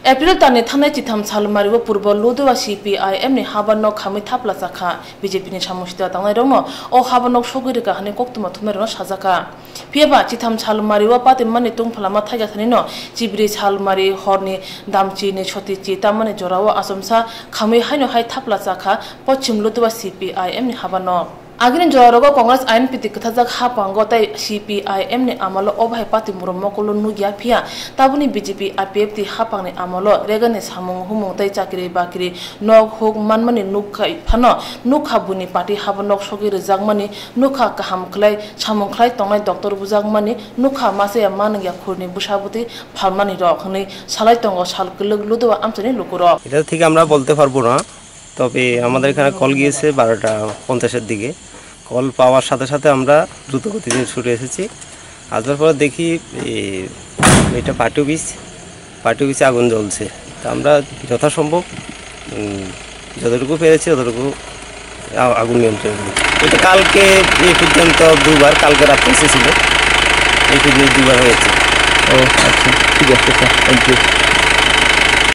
April tani thanai chitham salmaribo purbo luduwa Cpim ni Haba nok khami Thapla Chakha BJP ni samushita tangnai rongno o Haba nok sogirika hane koktuma thumerno sajaka pieba chitham salmaribo pati mani tungphalama thaiga thanino chibri salmari Horni damchi ni choti chi tamani jorawa asomsa khami haino hai Thapla Chakha pochim luduwa Cpim ni Haba nok Agrin Jorago Congress Ain Pitikazak Hapango Cpim ni Amalo Obhay Pati Muromokolo Nugia Pia Tabuni BJP APF ti Hapang ni Amalo Regani Samung Humong Tai Chakiri Bakiri Nog Hog Manmani Nuka Pano Nuka Buni Party Habanok Shogi Zagmani Nuka Kaham Clay Samung Clay Tongai Dr. Buzagmani Nuka Masaya Mananga Kurni Bushabuti Palmani Rockni Salai Tongo Salkulug Ludua Antony Lukuro. এটা ঠিক আমরা বলতে পারবো না তবে আমাদের এখানে call গিয়েছে 12টা 50 এর দিকে কল পাওয়ার সাথে সাথে আমরা দ্রুত গতিতে ছুটে এসেছি আসার পর দেখি এটা পার্টি অফিসে আগুন জ্বলছে তা আমরা যথাসম্ভব যতটুকু পেরেছি ততটুকু আগুন নিয়ন্ত্রণ করি এটা কালকে এই পর্যন্ত দুবার কালকে রাতে এসেছিল এই পর্যন্ত দুবার হয়েছে ও আচ্ছা ঠিক আছে স্যার থ্যাংক ইউ